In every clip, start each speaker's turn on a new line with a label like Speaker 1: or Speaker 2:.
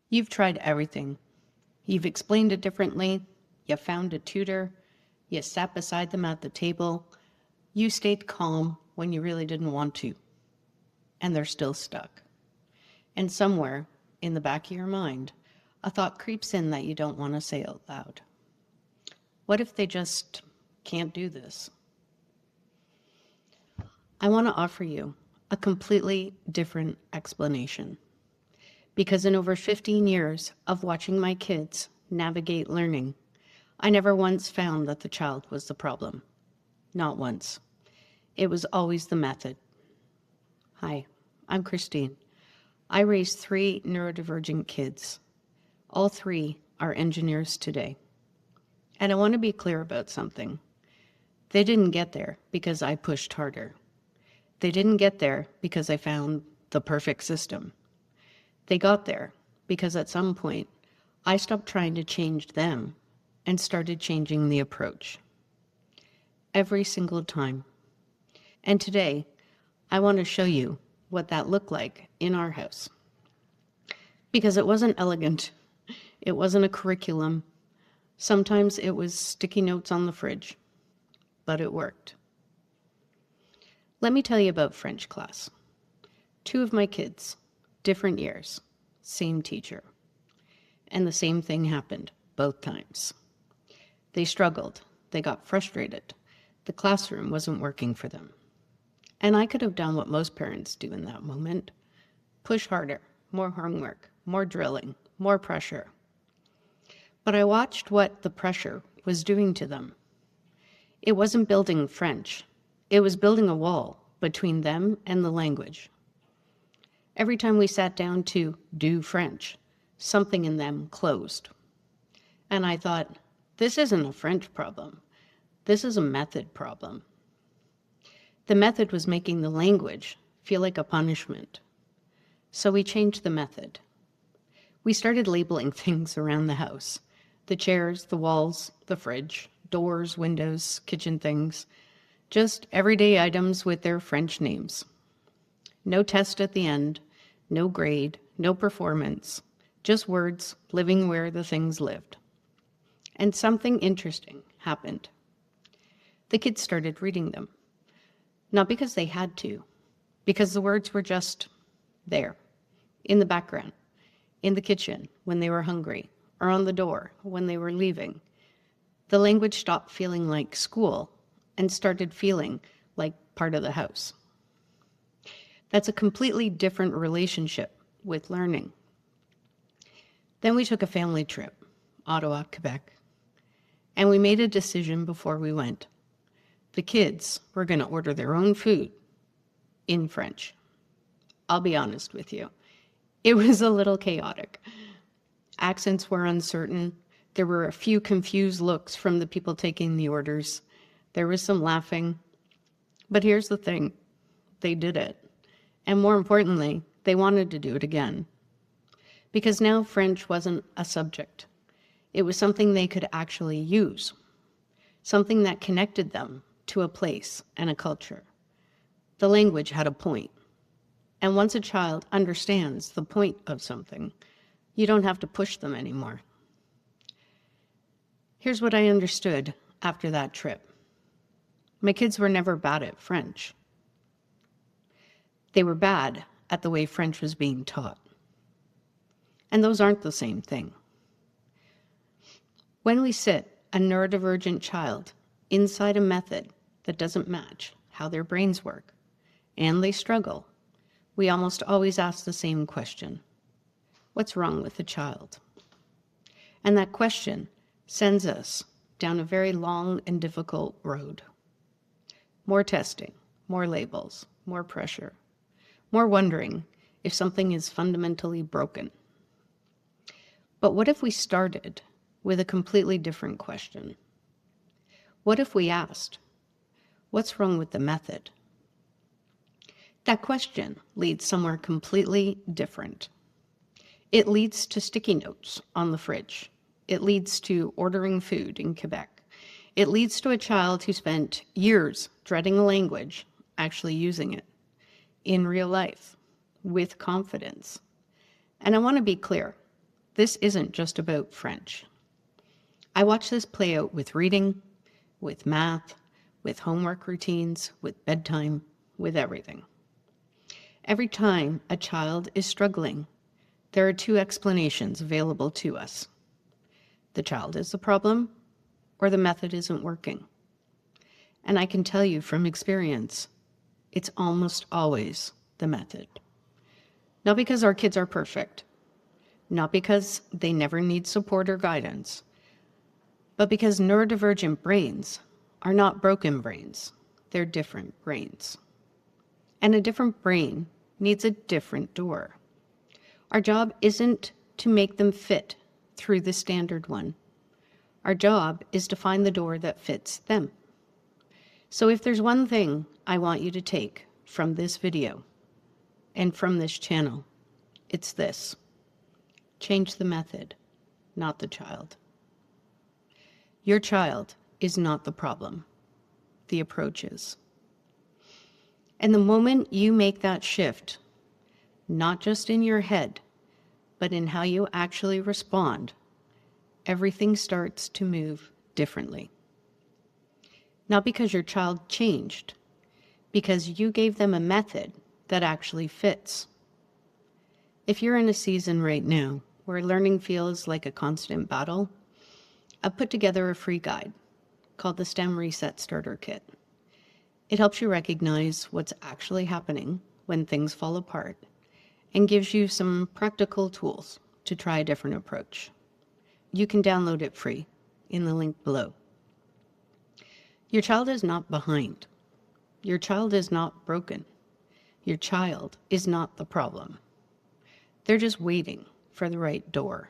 Speaker 1: You've tried everything. You've explained it differently. You found a tutor. You sat beside them at the table. You stayed calm when you really didn't want to. And they're still stuck. And somewhere in the back of your mind, a thought creeps in that you don't want to say out loud. What if they just can't do this? I want to offer you a completely different explanation. Because in over 15 years of watching my kids navigate learning, I never once found that the child was the problem. Not once. It was always the method. Hi, I'm Christine. I raised 3 neurodivergent kids. All 3 are engineers today. And I want to be clear about something. They didn't get there because I pushed harder. They didn't get there because I found the perfect system. They got there because at some point, I stopped trying to change them and started changing the approach. Every single time. And today, I want to show you what that looked like in our house. Because it wasn't elegant. It wasn't a curriculum. Sometimes it was sticky notes on the fridge. But it worked. Let me tell you about French class. 2 of my kids, different years, same teacher. And the same thing happened both times. They struggled. They got frustrated. The classroom wasn't working for them. And I could have done what most parents do in that moment. Push harder, more homework, more drilling, more pressure. But I watched what the pressure was doing to them. It wasn't building French. It was building a wall between them and the language. Every time we sat down to do French, something in them closed. And I thought, this isn't a French problem. This is a method problem. The method was making the language feel like a punishment. So we changed the method. We started labeling things around the house. The chairs, the walls, the fridge, doors, windows, kitchen things. Just everyday items with their French names. No test at the end, no grade, no performance, just words living where the things lived. And something interesting happened. The kids started reading them. Not because they had to, because the words were just there, in the background, in the kitchen when they were hungry, or on the door when they were leaving. The language stopped feeling like school and started feeling like part of the house. That's a completely different relationship with learning. Then we took a family trip, Ottawa, Quebec, and we made a decision before we went. The kids were going to order their own food in French. I'll be honest with you. It was a little chaotic. Accents were uncertain. There were a few confused looks from the people taking the orders. There was some laughing. But here's the thing. They did it. And more importantly, they wanted to do it again. Because now French wasn't a subject. It was something they could actually use. Something that connected them to a place and a culture. The language had a point. And once a child understands the point of something, you don't have to push them anymore. Here's what I understood after that trip. My kids were never bad at French. They were bad at the way French was being taught. And those aren't the same thing. When we sit a neurodivergent child inside a method that doesn't match how their brains work, and they struggle, we almost always ask the same question. What's wrong with the child? And that question sends us down a very long and difficult road. More testing, more labels, more pressure, more wondering if something is fundamentally broken. But what if we started with a completely different question? What if we asked, what's wrong with the method? That question leads somewhere completely different. It leads to sticky notes on the fridge. It leads to ordering food in Quebec. It leads to a child who spent years dreading a language, actually using it in real life with confidence. And I want to be clear, this isn't just about French. I watch this play out with reading, with math, with homework routines, with bedtime, with everything. Every time a child is struggling, there are two explanations available to us. The child is the problem, or the method isn't working. And I can tell you from experience, it's almost always the method. Not because our kids are perfect, not because they never need support or guidance, but because neurodivergent brains are not broken brains. They're different brains. And a different brain needs a different door. Our job isn't to make them fit through the standard one. Our job is to find the door that fits them. So if there's one thing I want you to take from this video and from this channel, it's this. Change the method, not the child. Your child is not the problem. The approach is. And the moment you make that shift, not just in your head, but in how you actually respond, everything starts to move differently. Not because your child changed, because you gave them a method that actually fits. If you're in a season right now where learning feels like a constant battle, I've put together a free guide called the STEM Reset Starter Kit. It helps you recognize what's actually happening when things fall apart and gives you some practical tools to try a different approach. You can download it free in the link below. Your child is not behind. Your child is not broken. Your child is not the problem. They're just waiting for the right door.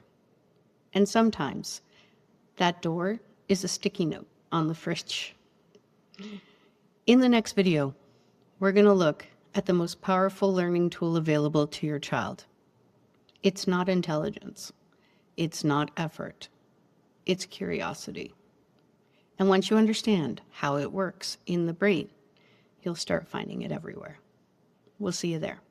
Speaker 1: And sometimes that door is a sticky note on the fridge. In the next video, we're going to look at the most powerful learning tool available to your child. It's not intelligence. It's not effort. It's curiosity. And once you understand how it works in the brain, you'll start finding it everywhere. We'll see you there.